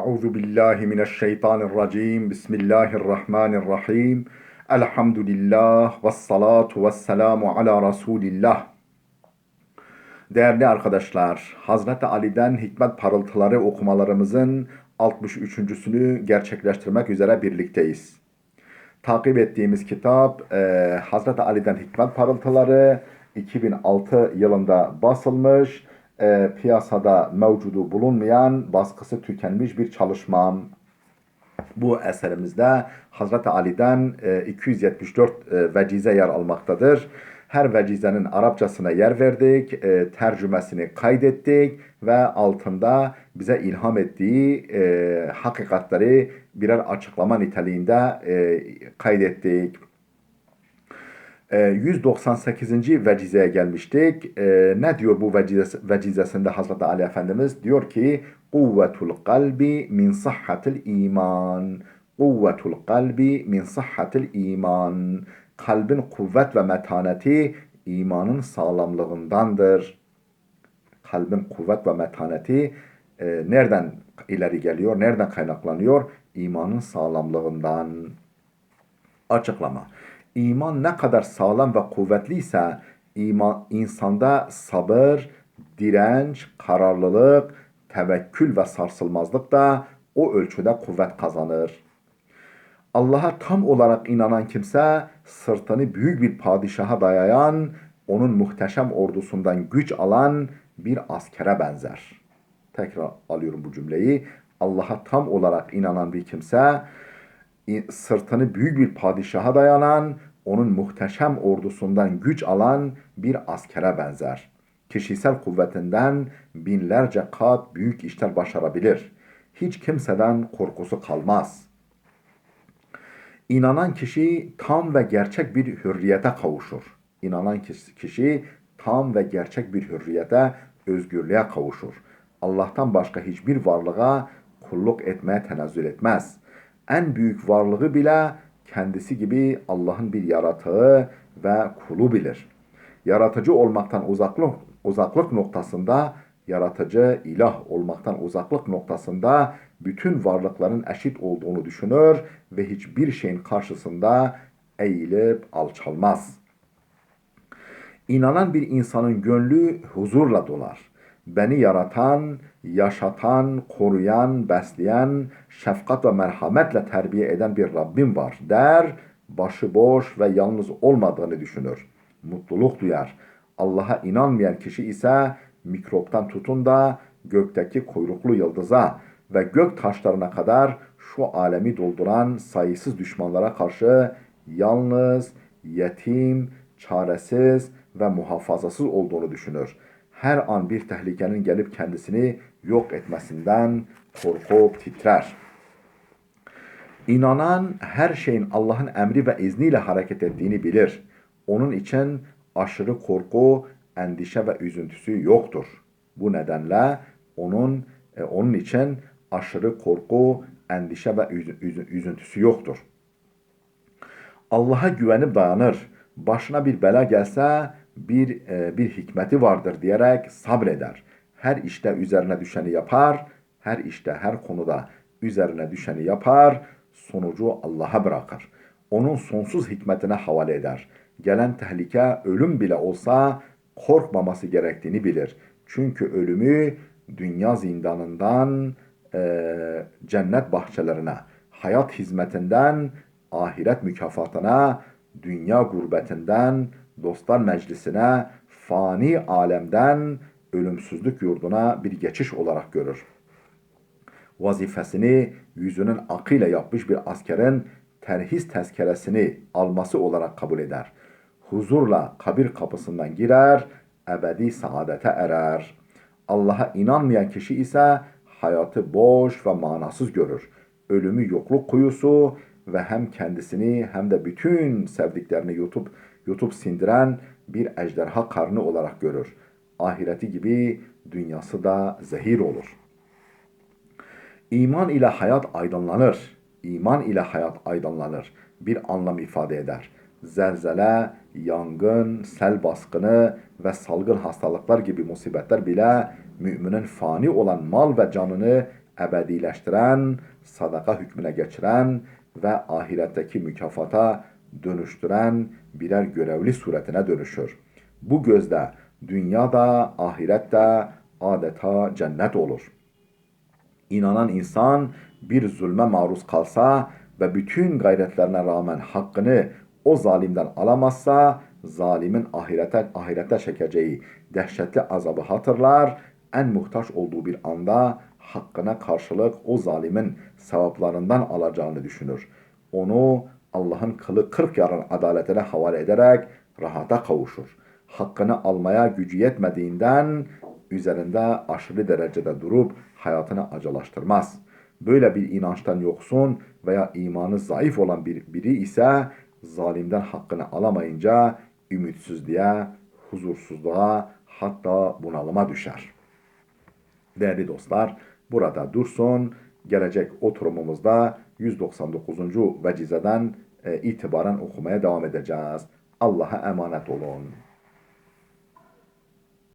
Euzu billahi mineşşeytanirracim. Bismillahirrahmanirrahim. Elhamdülillah ve salatu ve selamu ala Resulillah. Değerli arkadaşlar, Hazreti Ali'den hikmet parıltıları okumalarımızın 63.sünü gerçekleştirmek üzere birlikteyiz. Takip ettiğimiz kitap Hazreti Ali'den hikmet parıltıları 2006 yılında basılmış, piyasada mevcudu bulunmayan, baskısı tükenmiş bir çalışma. Bu eserimizde Hazreti Ali'den 274 vecize yer almaktadır. Her vecizenin Arapçasına yer verdik, tercümesini kaydettik ve altında bize ilham ettiği hakikatleri birer açıklama niteliğinde kaydettik. 198. vecizeye gelmiştik. Ne diyor bu vecizesinde Hazreti Ali Efendimiz? Diyor ki kuvvetul kalbi min sahhatil iman. Kuvvetul kalbi min sahhatil iman. Kalbin kuvvet ve metaneti imanın sağlamlığındandır. Kalbin kuvvet ve metaneti nereden ileri geliyor? Nereden kaynaklanıyor? İmanın sağlamlığından. Açıklama. İman ne kadar sağlam ve kuvvetliyse insanda sabır, direnç, kararlılık, tevekkül ve sarsılmazlık da o ölçüde kuvvet kazanır. Allah'a tam olarak inanan kimse sırtını büyük bir padişaha dayayan, onun muhteşem ordusundan güç alan bir askere benzer. Tekrar alıyorum bu cümleyi. Allah'a tam olarak inanan bir kimse sırtını büyük bir padişaha dayanan, onun muhteşem ordusundan güç alan bir askere benzer. Kişisel kuvvetinden binlerce kat büyük işler başarabilir. Hiç kimseden korkusu kalmaz. İnanan kişi tam ve gerçek bir hürriyete kavuşur. İnanan kişi tam ve gerçek bir hürriyete, özgürlüğe kavuşur. Allah'tan başka hiçbir varlığa kulluk etmeye tenezzül etmez. En büyük varlığı bile kendisi gibi Allah'ın bir yaratığı ve kulu bilir. Yaratıcı olmaktan uzaklık noktasında, yaratıcı ilah olmaktan uzaklık noktasında bütün varlıkların eşit olduğunu düşünür ve hiçbir şeyin karşısında eğilip alçalmaz. İnanan bir insanın gönlü huzurla dolar. Beni yaratan, yaşatan, koruyan, besleyen, şefkat ve merhametle terbiye eden bir Rabbim var der, başıboş ve yalnız olmadığını düşünür. Mutluluk duyar. Allah'a inanmayan kişi ise mikroptan tutun da gökteki kuyruklu yıldıza ve gök taşlarına kadar şu alemi dolduran sayısız düşmanlara karşı yalnız, yetim, çaresiz ve muhafazasız olduğunu düşünür. Her an bir tehlikenin gelip kendisini yok etmesinden korkup titrer. İnanan her şeyin Allah'ın emri ve izniyle hareket ettiğini bilir. Onun için aşırı korku, endişe ve üzüntüsü yoktur. Bu nedenle onun için aşırı korku, endişe ve üzüntüsü yoktur. Allah'a güvenip dayanır. Başına bir bela gelse bir hikmeti vardır diyerek sabreder. Her işte üzerine düşeni yapar. Her işte, her konuda üzerine düşeni yapar. Sonucu Allah'a bırakır. Onun sonsuz hikmetine havale eder. Gelen tehlike ölüm bile olsa korkmaması gerektiğini bilir. Çünkü ölümü dünya zindanından cennet bahçelerine, hayat hizmetinden ahiret mükafatına, dünya gurbetinden dostlar meclisine, fani alemden ölümsüzlük yurduna bir geçiş olarak görür. Vazifesini yüzünün akıyla yapmış bir askerin terhis tezkeresini alması olarak kabul eder. Huzurla kabir kapısından girer, ebedi saadete erer. Allah'a inanmayan kişi ise hayatı boş ve manasız görür. Ölümü yokluk kuyusu ve hem kendisini hem de bütün sevdiklerini yutup sindiren bir ejderha karnı olarak görür. Ahireti gibi dünyası da zehir olur. İman ile hayat aydınlanır. İman ile hayat aydınlanır. Bir anlam ifade eder. Zelzele, yangın, sel baskını ve salgın hastalıklar gibi musibetler bile müminin fani olan mal ve canını ebedileştiren, sadaka hükmüne geçiren ve ahiretteki mükafata dönüştüren birer görevli suretine dönüşür. Bu gözde dünyada, ahirette adeta cennet olur. İnanan insan bir zulme maruz kalsa ve bütün gayretlerine rağmen hakkını o zalimden alamazsa, zalimin ahirete çekeceği dehşetli azabı hatırlar, en muhtaç olduğu bir anda hakkına karşılık o zalimin sevaplarından alacağını düşünür. Onu Allah'ın kılı kırk yarın adaletine havale ederek rahata kavuşur. Hakkını almaya gücü yetmediğinden üzerinde aşırı derecede durup hayatını acılaştırmaz. Böyle bir inançtan yoksun veya imanı zayıf olan biri ise zalimden hakkını alamayınca ümitsizliğe, huzursuzluğa, hatta bunalıma düşer. Değerli dostlar, burada dursun. Gelecek oturumumuzda 199. vecizeden itibaren okumaya devam edeceğiz. Allah'a emanet olun.